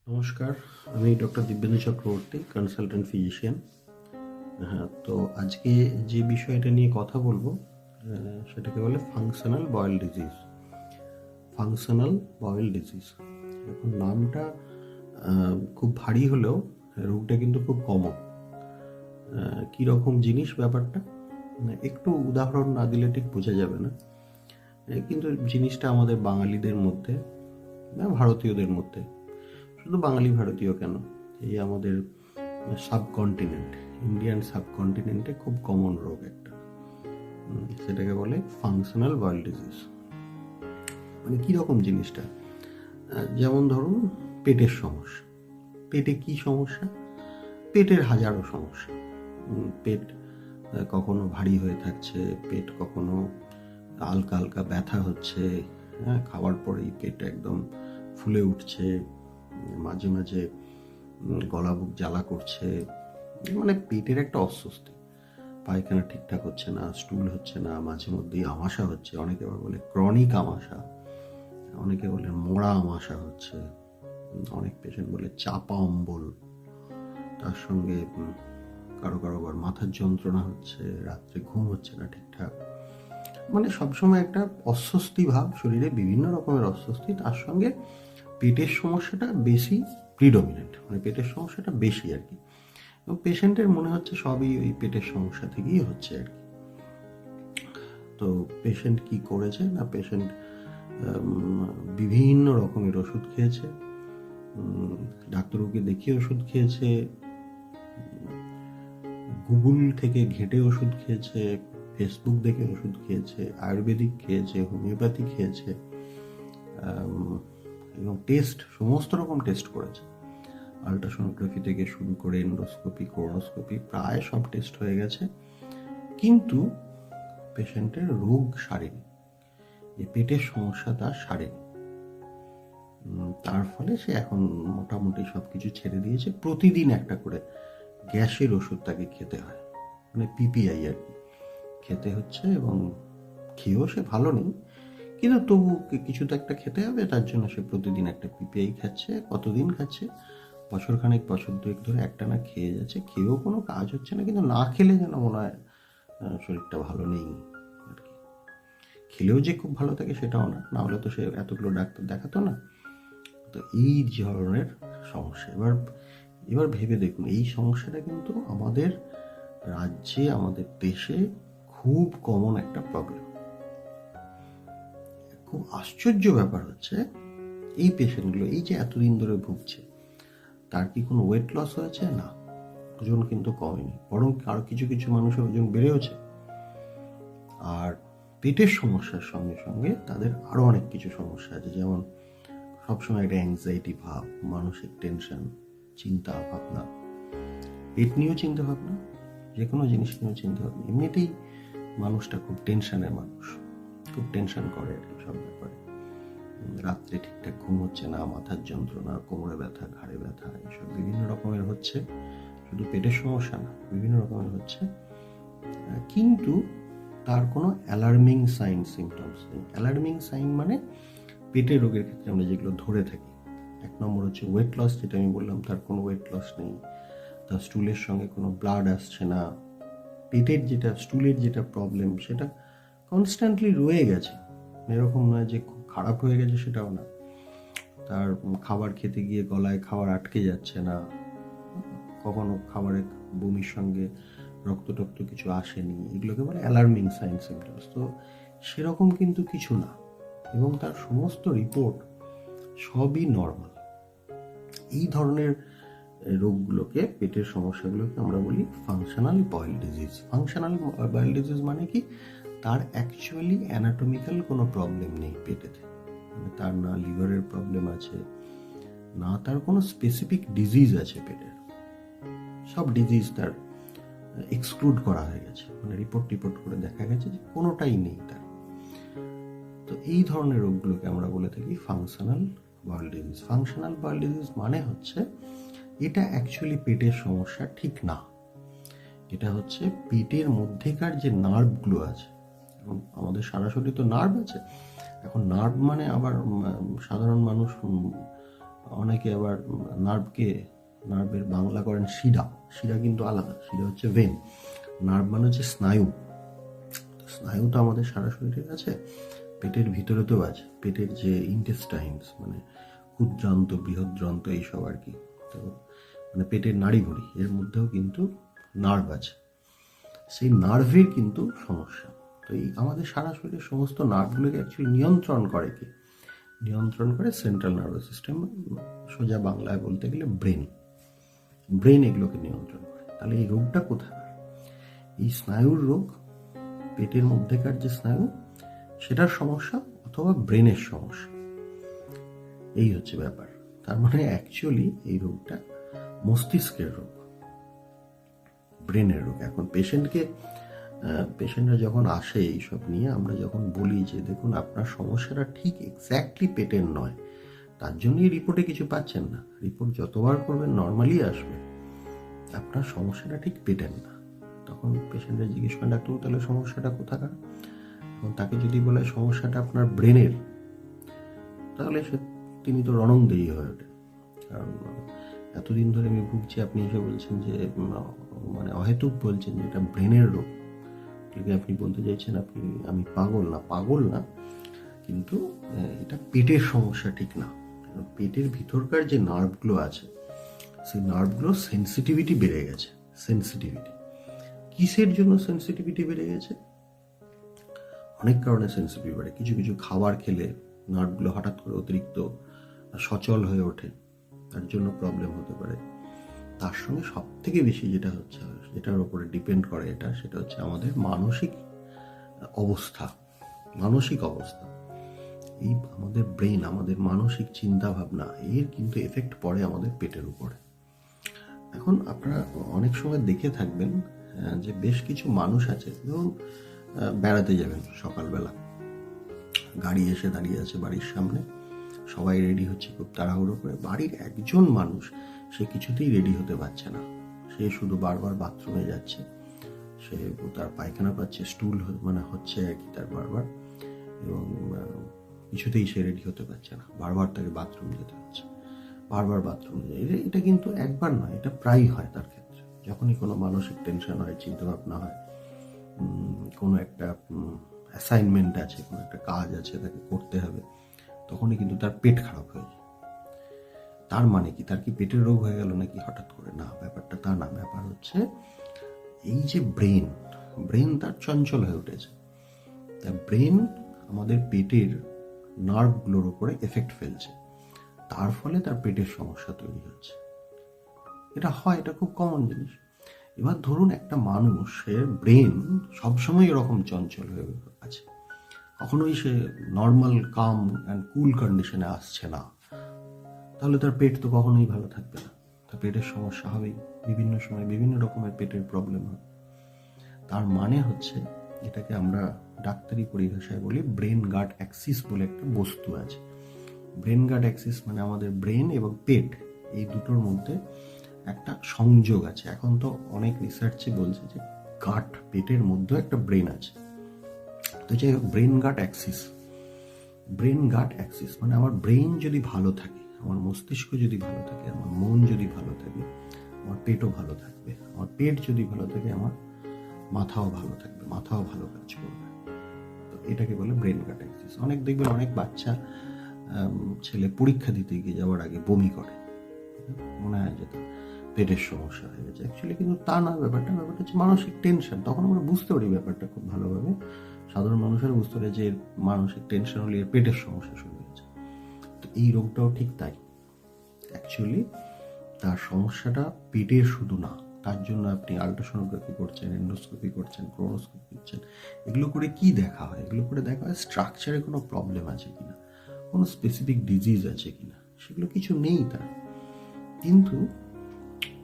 নমস্কার, আমি doctor Dibyendu Chakraborty, consultant physician. হ্যাঁ, তো আজকে যে বিষয়টা নিয়ে কথা বলবো সেটাকে বলে functional bowel disease. Functional bowel disease, এখন নামটা খুব ভারী হলেও রোগটা কিন্তু খুব কমন। কীরকম জিনিস ব্যাপারটা একটু উদাহরণ না দিলে ঠিক বোঝা যাবে না, কিন্তু জিনিসটা আমাদের বাঙালিদের মধ্যে, ভারতীয়দের মধ্যে, শুধু বাঙালি ভারতীয় কেন, এই আমাদের সাবকন্টিনেন্ট, ইন্ডিয়ান সাবকন্টিনেন্টে খুব কমন রোগ একটা, সেটাকে বলে ফাংশনাল বয়েল ডিজিজ। মানে কীরকম জিনিসটা, যেমন ধরুন পেটের সমস্যা। পেটে কি সমস্যা? পেটের হাজারো সমস্যা। পেট কখনো ভারী হয়ে থাকছে, পেট কখনো হালকা হালকা ব্যথা হচ্ছে, খাওয়ার পরেই পেট একদম ফুলে উঠছে, মাঝে মাঝে গলা বুক জ্বালা করছে, মানে পেটের একটা অস্বস্তি। পায়খানা ঠিকঠাক হচ্ছে না, স্টুল হচ্ছে না, মাঝে মধ্যেই আমাশা হচ্ছে, অনেকে আবার বলে ক্রনিক আমাশা, অনেকে বলে মোড়া আমাশা হচ্ছে, অনেক পেশেন্ট বলে চাপা অম্বল, তার সঙ্গে কারো কারো আবার মাথার যন্ত্রণা হচ্ছে, রাত্রে ঘুম হচ্ছে না ঠিকঠাক। মানে সবসময় একটা অস্বস্তি ভাব শরীরে, বিভিন্ন রকমের অস্বস্তি, তার সঙ্গে পেটের সমস্যাটা বেশি প্রিডমিনেন্ট, মানে পেটের সমস্যাটা বেশি আর কি। এবং পেশেন্টের মনে হচ্ছে সবই ওই পেটের সমস্যা থেকেই হচ্ছে আর কি। তো পেশেন্ট কি করেছে না, পেশেন্ট বিভিন্ন রকমের ওষুধ খেয়েছে, ডাক্তারবাবুকে দেখিয়ে ওষুধ খেয়েছে, গুগল থেকে ঘেঁটে ওষুধ খেয়েছে, ফেসবুক দেখে ওষুধ খেয়েছে, আয়ুর্বেদিক খেয়েছে, হোমিওপ্যাথি খেয়েছে, এবং টেস্ট, সমস্ত রকম টেস্ট করেছে। আল্ট্রাসোনোগ্রাফি থেকে শুরু করে এন্ডোস্কোপি, কোলোনোস্কোপি, প্রায় সব টেস্ট হয়ে গেছে, কিন্তু পেশেন্টের রোগ সারেনি, এই পেটের সমস্যা তার সারেনি। তার ফলে সে এখন মোটামুটি সব কিছু ছেড়ে দিয়েছে। প্রতিদিন একটা করে গ্যাসের ওষুধ তাকে খেতে হয়, মানে পিপিআই আর কি, খেতে হচ্ছে, এবং খেয়েও সে ভালো নেই, কিন্তু তবু কিছু তো একটা খেতে হবে, তার জন্য সে প্রতিদিন একটা পিপিআই খাচ্ছে। কতদিন খাচ্ছে? বছরখানেক, বছর দুয়েক ধরে একটানা খেয়ে যাচ্ছে, খেয়েও কোনো কাজ হচ্ছে না, কিন্তু না খেলে যেন মনে হয় শরীরটা ভালো নেই আর কি। খেলেও যে খুব ভালো থাকে সেটাও না, না হলে তো সে এতগুলো ডাক্তার দেখাতো না। তো এই ধরনের সমস্যা, এবার ভেবে দেখুন, এই সমস্যাটা কিন্তু আমাদের রাজ্যে, আমাদের দেশে খুব কমন একটা প্রবলেম। খুব আশ্চর্য ব্যাপার হচ্ছে, এই পেশেন্টগুলো এই যে এতদিন ধরে ভুগছে, তার কি কোনো ওয়েট লস হয়েছে? না, ওজন কিন্তু কমেনি, বরং আরো কিছু কিছু মানুষের ওজন বেড়েওছে। আর পেটের সমস্যার সঙ্গে সঙ্গে তাদের আরো অনেক কিছু সমস্যা আছে, যেমন সবসময় একটা অ্যাংজাইটি ভাব, মানসিক টেনশন, চিন্তা ভাবনা, পেট নিয়েও চিন্তা ভাবনা, যে কোনো জিনিস নিয়েও চিন্তা ভাবনা। এমনিতেই মানুষটা খুব টেনশনের মানুষ, খুব টেনশন করে আর কি সব ব্যাপারে। রাত্রে ঠিকঠাক ঘুম হচ্ছে না, মাথার যন্ত্রণা, কোমরে ব্যথা, ঘাড়ে ব্যথা, এসব বিভিন্ন রকমের হচ্ছে। শুধু পেটের সমস্যা না, বিভিন্ন রকমের হচ্ছে, কিন্তু তার কোনো অ্যালার্মিং সাইন সিমটমস নেই। অ্যালার্মিং সাইন মানে পেটের রোগের ক্ষেত্রে আমরা যেগুলো ধরে থাকি, এক নম্বর হচ্ছে ওয়েট লস, যেটা আমি বললাম, তার কোনো ওয়েট লস নেই, তার স্টুলের সঙ্গে কোনো ব্লাড আসছে না, পেটের যেটা স্টুলের যেটা প্রবলেম সেটা কনস্ট্যান্টলি রয়ে গেছে, এরকম নয় যে খুব খারাপ হয়ে গেছে, সেটাও না। তার খাবার খেতে গিয়ে গলায় খাবার আটকে যাচ্ছে না, কখনো খাবারের বমির সঙ্গে রক্ত টক্ত কিছু আসেনি, এগুলোকে বলে অ্যালার্মিং সাইন সিমটমস। তো সেরকম কিন্তু কিছু না, এবং তার সমস্ত রিপোর্ট সবই নর্মাল। এই ধরনের রোগগুলোকে, পেটের সমস্যাগুলোকে আমরা বলি functional bowel disease. Functional bowel disease মানে কি, তার অ্যাকচুয়ালি অ্যানাটমিক্যাল কোনো প্রবলেম নেই পেটেতে, মানে তার না লিভারের প্রবলেম আছে, না তার কোনো স্পেসিফিক ডিজিজ আছে পেটের, সব ডিজিজ তার এক্সক্লুড করা হয়ে গেছে, মানে রিপোর্ট করে দেখা গেছে যে কোনোটাই নেই তার। তো এই ধরনের রোগগুলোকে আমরা বলে থাকি functional bowel disease. Functional bowel disease মানে হচ্ছে এটা অ্যাকচুয়ালি পেটের সমস্যা ঠিক না, এটা হচ্ছে পেটের মধ্যেকার যে নার্ভগুলো আছে, এবং আমাদের সারা শরীরে তো নার্ভ আছে। এখন নার্ভ মানে আবার সাধারণ মানুষ অনেকে আবার নার্ভের বাংলা করেন শিরা। শিরা কিন্তু আলাদা, শিরা হচ্ছে ভেন, নার্ভ মানে হচ্ছে স্নায়ু। স্নায়ু তো আমাদের সারা শরীরে আছে, পেটের ভিতরেতেও আছে, পেটের যে ইন্টেস্টাইনস মানে ক্ষুদ্রান্ত বৃহদ্রান্ত এইসব আর কি, তো মানে পেটের নাড়িভুড়ি এর মধ্যেও কিন্তু নার্ভ আছে। সেই নার্ভের কিন্তু সমস্যা। তো এই আমাদের সারা শরীরের সমস্ত নার্ভগুলোকে অ্যাকচুয়ালি নিয়ন্ত্রণ করে কি? নিয়ন্ত্রণ করে সেন্ট্রাল নার্ভাস সিস্টেম, সোজা বাংলায় বলতে গেলে ব্রেন এগুলোকে নিয়ন্ত্রণ করে। তাহলে এই রোগটা কোথায়? এই স্নায়ুর রোগ, পেটের মধ্যেকার যে স্নায়ু সেটার সমস্যা অথবা ব্রেনের সমস্যা, এই হচ্ছে ব্যাপার। তার মানে অ্যাকচুয়ালি এই রোগটা মস্তিষ্কের রোগ, ব্রেনের রোগ। এখন পেশেন্টরা যখন আসে এইসব নিয়ে, আমরা যখন বলি যে দেখুন আপনার সমস্যাটা ঠিক এক্স্যাক্টলি পেটের নয়, তার জন্যই রিপোর্টে কিছু পাচ্ছেন না, রিপোর্ট যতবার করবেন নর্মালি আসবে, আপনার সমস্যাটা ঠিক পেটের না। তখন পেশেন্টরা জিজ্ঞেস করেন ডাক্তারবাবু তাহলে সমস্যাটা কোথাকার? এবং তাকে যদি বলে সমস্যাটা আপনার ব্রেনের, তাহলে তিনি তো রণংদেহী হয়ে ওঠে। কারণ এতদিন ধরে আমি ভুগছি, আপনি এসে বলছেন যে মানে অহেতুক বলছেন যে এটা ব্রেনের রোগ। আপনি বলতে চাইছেন আমি পাগল না, কিন্তু এটা পেটের সমস্যা ঠিক না। পেটের ভিতরকার যে নার্ভগুলো আছে, সেই নার্ভগুলো সেন্সিটিভিটি বেড়ে গেছে। সেন্সিটিভিটি কিসের জন্য সেন্সিটিভিটি বেড়ে গেছে? অনেক কারণে সেন্সিটিভিটি বাড়ে। কিছু কিছু খাবার খেলে নার্ভগুলো হঠাৎ করে অতিরিক্ত সচল হয়ে ওঠে, তার জন্য প্রবলেম হতে পারে। তার সঙ্গে সব থেকে বেশি যেটা হচ্ছে, যেটার উপরে ডিপেন্ড করে সেটা হচ্ছে আমাদের মানসিক অবস্থা। এই আমাদের ব্রেন, আমাদের মানসিক চিন্তা ভাবনা, এর কিন্তু এফেক্ট পড়ে আমাদের পেটের উপরে। এখন আপনারা অনেক সময় দেখে থাকবেন যে বেশ কিছু মানুষ আছে, ধরুন বেড়াতে যাবেন সকালবেলা, গাড়ি এসে দাঁড়িয়ে আছে বাড়ির সামনে, সবাই রেডি হচ্ছে খুব তাড়াহুড়ো করে, বাড়ির একজন মানুষ সে কিছুতেই রেডি হতে পারছে না, সে শুধু বারবার বাথরুমে যাচ্ছে, সে তার পায়খানা পাচ্ছে, স্টুল মানে হচ্ছে আর কি তার বারবার, এবং কিছুতেই সে রেডি হতে পারছে না, বারবার তাকে বাথরুম যেতে হচ্ছে, বারবার বাথরুম। এটা কিন্তু একবার নয়, এটা প্রায়ই হয় তার ক্ষেত্রে। যখনই কোনো মানসিক টেনশন হয়, চিন্তা ভাবনা হয়, কোনো একটা অ্যাসাইনমেন্ট আছে, কোনো একটা কাজ আছে তাকে করতে হবে, তখনই কিন্তু তার পেট খারাপ হয়ে যায়। তার মানে কি, তার কি পেটের রোগ হয়ে গেল নাকি হঠাৎ করে? না, ব্যাপারটা তা না। ব্যাপার হচ্ছে এই যে ব্রেন তার চঞ্চল হয়ে উঠেছে। তা ব্রেন আমাদের পেটের নার্ভগুলোর উপরে এফেক্ট ফেলছে, তার ফলে তার পেটের সমস্যা তৈরি হচ্ছে। এটা হয়, এটা খুব কমন জিনিস। এবার ধরুন একটা মানুষের ব্রেন সবসময় এরকম চঞ্চল হয়ে আছে, কখনোই সে নর্মাল কাম অ্যান্ড কুল কন্ডিশনে আসছে না, তাহলে তার পেট তো কখনোই ভালো থাকবে না, তার পেটের সমস্যা হবেই, বিভিন্ন সময় বিভিন্ন রকমের পেটের প্রবলেম হবে। তার মানে হচ্ছে, এটাকে আমরা ডাক্তারি পরিভাষায় বলি ব্রেন গাট অ্যাক্সিস বলে একটা বস্তু আছে। ব্রেন গাট অ্যাক্সিস মানে আমাদের ব্রেন এবং পেট, এই দুটোর মধ্যে একটা সংযোগ আছে। এখন তো অনেক রিসার্চে বলছে যে পেটের মধ্যেও একটা ব্রেন আছে। তো যে ব্রেন গাট অ্যাক্সিস মানে আমার ব্রেন যদি ভালো থাকে, আমার মস্তিষ্ক যদি ভালো থাকে, আমার মন যদি ভালো থাকে, আমার পেটও ভালো থাকবে। আমার পেট যদি ভালো থাকে, আমার মাথাও ভালো থাকবে, মাথাও ভালো কাজ করবে। তো এটাকে বলে ব্রেন গাট অ্যাক্সিস। দেখবেন অনেক বাচ্চা ছেলে পরীক্ষা দিতে গিয়ে যাওয়ার আগে বমি করে, মনে হয় যে পেটের সমস্যা হয়ে গেছে। অ্যাকচুয়ালি কিন্তু তা না, ব্যাপারটা হচ্ছে মানসিক টেনশন। তখন আমরা বুঝতে পারি ব্যাপারটা খুব ভালোভাবে, সাধারণ মানুষের বুঝতে পারে যে মানসিক টেনশন হলে এর পেটের সমস্যা শুরু হয়েছে। তো এই রোগটাও ঠিক তাই। অ্যাকচুয়ালি তার সমস্যাটা পেটের শুধু না, তার জন্য আপনি আল্ট্রাসোনোগ্রাফি করছেন, এন্ডোস্কোপি করছেন, ক্লোনোস্কোপি করছেন। এগুলো করে কি দেখা হয়? এগুলো করে দেখা হয় স্ট্রাকচারে কোনো প্রবলেম আছে কিনা, কোনো স্পেসিফিক ডিজিজ আছে কিনা। সেগুলো কিছু নেই তার, কিন্তু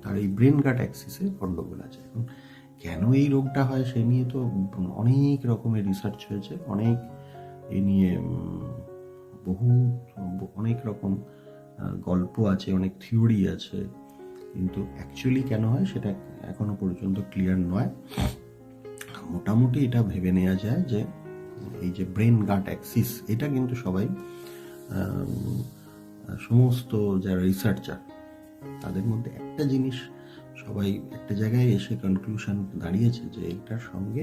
তার এই ব্রেন গাট অ্যাক্সিসে গন্ডগোল আছে। এখন কেন এই রোগটা হয় সে নিয়ে তো অনেক রকমের রিসার্চ হয়েছে, অনেক এ নিয়ে অনেক রকম গল্প আছে, অনেক থিওরি আছে, কিন্তু অ্যাকচুয়ালি কেন হয় সেটা এখনো পর্যন্ত ক্লিয়ার নয়। মোটামুটি এটা ভেবে নেওয়া যায় যে এই যে ব্রেন গাট অ্যাক্সিস, এটা কিন্তু সমস্ত যারা রিসার্চার তাদের মধ্যে একটা জিনিস সবাই একটা জায়গায় এসে কনক্লুশন দাঁড়িয়েছে যে এটার সঙ্গে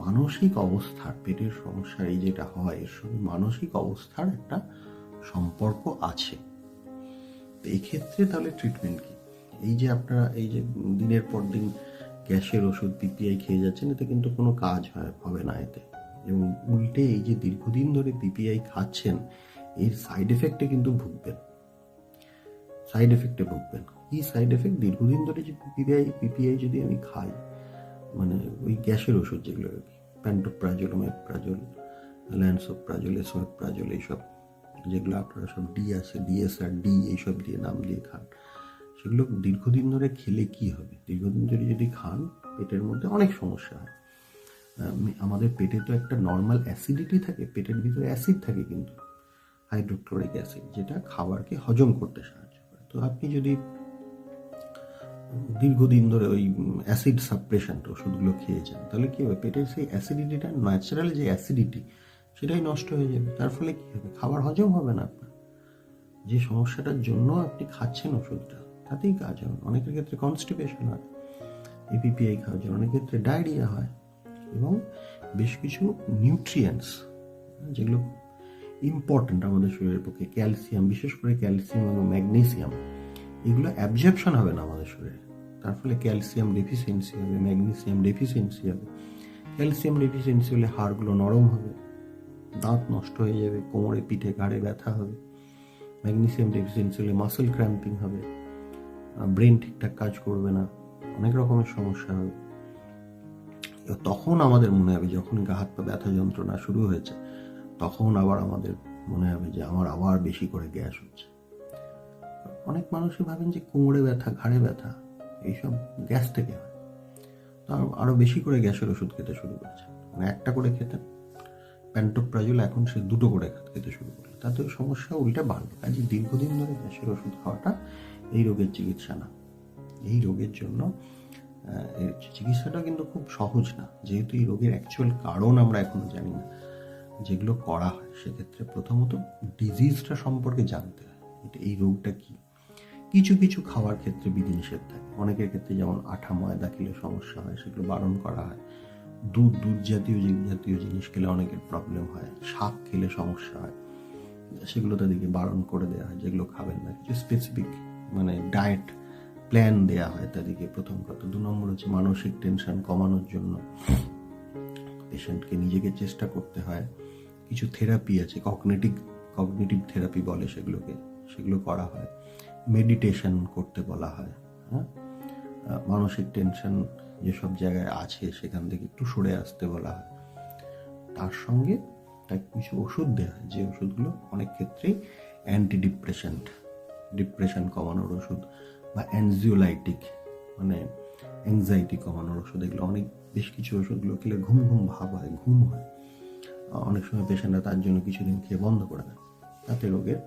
মানসিক অবস্থার, পেটের সমস্যা এই যেটা হয় এর সঙ্গে মানসিক অবস্থার একটা সম্পর্ক আছে। তো এই ক্ষেত্রে তাহলে ট্রিটমেন্ট কি? এই যে আপনারা এই যে দিনের পর দিন গ্যাসের ওষুধ পিপিআই খেয়ে যাচ্ছেন, এতে কিন্তু কোনো কাজ হবে না এতে। এবং উল্টে এই যে দীর্ঘদিন ধরে পিপিআই খাচ্ছেন এর সাইড এফেক্টে কিন্তু ভুগবেন। কি সাইড এফেক্ট? দীর্ঘদিন ধরে যে পিপিআই যদি আমি খাই, মানে ওই গ্যাসের ওষুধ যেগুলো আর কি, প্যান্টোপ্রাজল, ওমেপ্রাজল, ল্যান্সোপ্রাজল, এসোমেপ্রাজল, এইসব যেগুলো আপনারা সব ডিএসআর ডি এইসব দিয়ে নাম দিয়ে খান, সেগুলো দীর্ঘদিন ধরে খেলে কি হবে? দীর্ঘদিন ধরে যদি খান পেটের মধ্যে অনেক সমস্যা হয়। আমাদের পেটে তো একটা নর্মাল অ্যাসিডিটি থাকে, পেটের ভিতরে অ্যাসিড থাকে কিন্তু হাইড্রোক্লোরিক অ্যাসিড, যেটা খাবারকে হজম করতে সাহায্য করে। তো আপনি যদি দীর্ঘদিন ধরে ওই অ্যাসিড সাপ্রেশন ওষুধগুলো খেয়ে যান, তাহলে কি হবে? পেটের সেই অ্যাসিডিটিটা, ন্যাচারাল যে অ্যাসিডিটি, সেটাই নষ্ট হয়ে যাবে। তার ফলে কি হবে? খাবার হজম হবে না আপনার। যে সমস্যাটার জন্য আপনি খাচ্ছেন ওষুধটা, তাতেই কাজ হবে। অনেকের ক্ষেত্রে কনস্টিপেশন হয় এপিপিআই খাওয়ার জন্য, অনেকের ক্ষেত্রে ডায়রিয়া হয়। এবং বেশ কিছু নিউট্রিয়েন্টস যেগুলো ইম্পর্টেন্ট আমাদের শরীরের পক্ষে, ক্যালসিয়াম, বিশেষ করে ক্যালসিয়াম এবং ম্যাগনেসিয়াম, এগুলো অ্যাবজর্পশন হবে না আমাদের শরীরে। তার ফলে ক্যালসিয়াম ডেফিসিয়েন্সি হবে, ম্যাগনেসিয়াম ডেফিসিয়েন্সি হবে। ক্যালসিয়াম ডেফিসিয়েন্সি হলে হাড়গুলো নরম হবে, দাঁত নষ্ট হয়ে যাবে, কোমরে পিঠে ঘাড়ে ব্যথা হবে। ম্যাগনেসিয়াম ডেফিসিয়েন্সি হলে মাসেল ক্র্যাম্পিং হবে, ব্রেন ঠিকঠাক কাজ করবে না, অনেক রকমের সমস্যা হবে। তখন আমাদের মনে হবে, যখন গা হাত পা ব্যথা যন্ত্রণা শুরু হয়েছে, তখন আবার আমাদের মনে হবে যে আমার আবার বেশি করে গ্যাস হচ্ছে। অনেক মানুষই ভাবেন যে কোমরে ব্যথা, ঘাড়ে ব্যথা এইসব গ্যাস থেকে হয়, তো আরো বেশি করে গ্যাসের ওষুধ খেতে শুরু করেছে। মানে একটা করে খেতেন প্যান্টোপ্রাজল, এখন সে 2টো করে খেতে শুরু করলো, তাতে সমস্যা উল্টে বাড়লো। কাজে দীর্ঘদিন ধরে গ্যাসের ওষুধ খাওয়াটা এই রোগের চিকিৎসা না। এই রোগের জন্য চিকিৎসাটা কিন্তু খুব সহজ না, যেহেতু এই রোগের অ্যাকচুয়াল কারণ আমরা এখনো জানি না। যেগুলো করা হয় সেক্ষেত্রে প্রথমত ডিজিজটা সম্পর্কে জানতে হয়, এই রোগটা কি। কিছু কিছু খাওয়ার ক্ষেত্রে বিধিনিষেধ থাকে, অনেকের ক্ষেত্রে যেমন আঠা ময়দা খেলে সমস্যা হয়, সেগুলো বারণ করা হয়। দুধ জাতীয় জিনিস খেলে অনেকের প্রবলেম হয়, শাক খেলে সমস্যা হয়, সেগুলো তাদেরকে বারণ করে দেওয়া হয়, যেগুলো খাবেন না। কিছু স্পেসিফিক মানে ডায়েট প্ল্যান দেওয়া হয় তাদেরকে, প্রথম কথা। 2 নম্বর হচ্ছে মানসিক টেনশন কমানোর জন্য পেশেন্টকে নিজেকে চেষ্টা করতে হয়। কিছু থেরাপি আছে, কগনিটিভ থেরাপি বলে সেগুলোকে, সেগুলো করা হয়। মেডিটেশন করতে বলা হয়। হ্যাঁ, মানসিক টেনশন যেসব জায়গায় আছে সেখান থেকে একটু সরে আসতে বলা হয়। তার সঙ্গে তাকে কিছু ওষুধ দেওয়া হয়, যে ওষুধগুলো অনেক ক্ষেত্রেই ডিপ্রেশন কমানোর ওষুধ, বা অ্যানজিওলাইটিক মানে অ্যাংজাইটি কমানোর ওষুধ। এগুলো অনেক বেশ কিছু ওষুধগুলো খেলে ঘুম ভাব হয়, ঘুম হয়। অনেক সময় পেশেন্টরা তার জন্য কিছুদিন খেয়ে বন্ধ করে দেয়, তাতে রোগের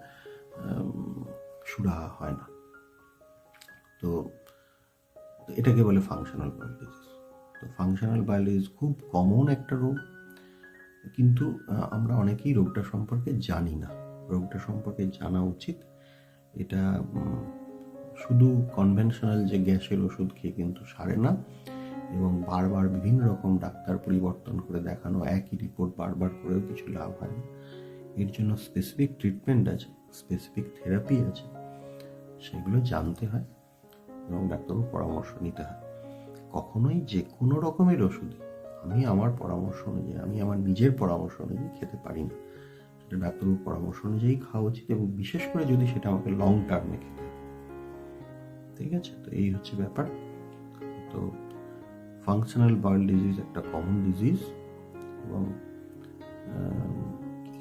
সুরাহা হয় না। তো এটাকে বলে ফাংশনাল বায়োল ডিজিজ। তো ফাংশনাল বায়োল ডিজিজ খুব কমন একটা রোগ, কিন্তু আমরা অনেকেই রোগটা সম্পর্কে জানি না। রোগটা সম্পর্কে জানা উচিত। এটা শুধু কনভেনশনাল যে গ্যাসের ওষুধ খেয়ে কিন্তু সারে না, এবং বারবার বিভিন্ন রকম ডাক্তার পরিবর্তন করে দেখানো, একই রিপোর্ট বারবার করেও কিছু লাভ হয় না। এর জন্য স্পেসিফিক ট্রিটমেন্ট আছে, স্পেসিফিক থেরাপি আছে, সেগুলো জানতে হয় এবং ডাক্তারবাবুর পরামর্শ নিতে হয়। কখনোই যে কোনো রকমের ওষুধ আমি আমার পরামর্শ অনুযায়ী, আমি আমার নিজের পরামর্শ অনুযায়ী খেতে পারি না। সেটা ডাক্তারবাবুর পরামর্শ অনুযায়ী খাওয়া উচিত, এবং বিশেষ করে যদি সেটা আমাকে লং টার্মে খেতে হয়। ঠিক আছে, তো এই হচ্ছে ব্যাপার। তো ফাংশনাল বায়োল ডিজিজ একটা কমন ডিজিজ, এবং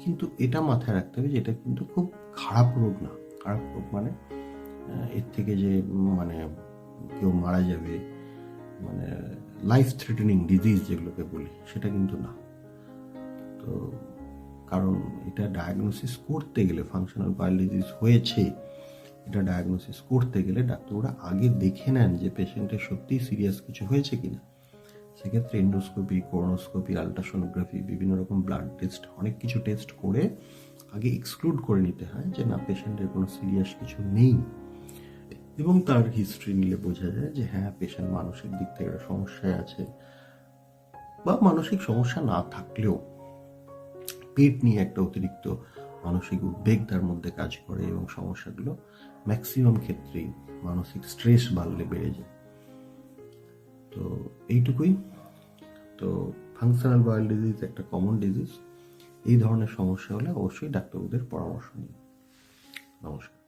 কিন্তু এটা মাথায় রাখতে হবে যে এটা কিন্তু খুব খারাপ রোগ না। খারাপ রোগ মানে এর থেকে যে মানে কেউ মারা যাবে, মানে লাইফ থ্রেটেনিং ডিজিজ যেগুলোকে বলি, সেটা কিন্তু না। তো কারণ এটা ডায়াগনোসিস করতে গেলে, ফাংশনাল বায়োল ডিজিজ হয়েছে এটা ডায়াগনোসিস করতে গেলে ডাক্তাররা আগে দেখে নেন যে পেশেন্টের সত্যিই সিরিয়াস কিছু হয়েছে কিনা। সেক্ষেত্রে এন্ডোস্কোপি, কোলোনোস্কোপি, আলট্রাসোনোগ্রাফি, বিভিন্ন রকম ব্লাড টেস্ট, অনেক কিছু টেস্ট করে আগে এক্সক্লুড করে নিতে হয় যে না, পেশেন্টের কোনো সিরিয়াস কিছু নেই, এবং তার হিস্ট্রি নিলে বোঝা যায় যে হ্যাঁ, পেশেন্ট মানসিক দিক থেকে একটা সমস্যায় আছে, বা মানসিক সমস্যা না থাকলেও পেট নিয়ে একটা অতিরিক্ত মানসিক উদ্বেগ তার মধ্যে কাজ করে, এবং সমস্যাগুলো ম্যাক্সিমাম ক্ষেত্রেই মানসিক স্ট্রেস বাড়লে বেড়ে যায়। তো এইটুকুই। তো ফাংশনাল বয়েল ডিজিজ একটা কমন ডিজিজ। এই ধরনের সমস্যা হলে অবশ্যই ডাক্তারবাবুদের পরামর্শ নিন। নমস্কার।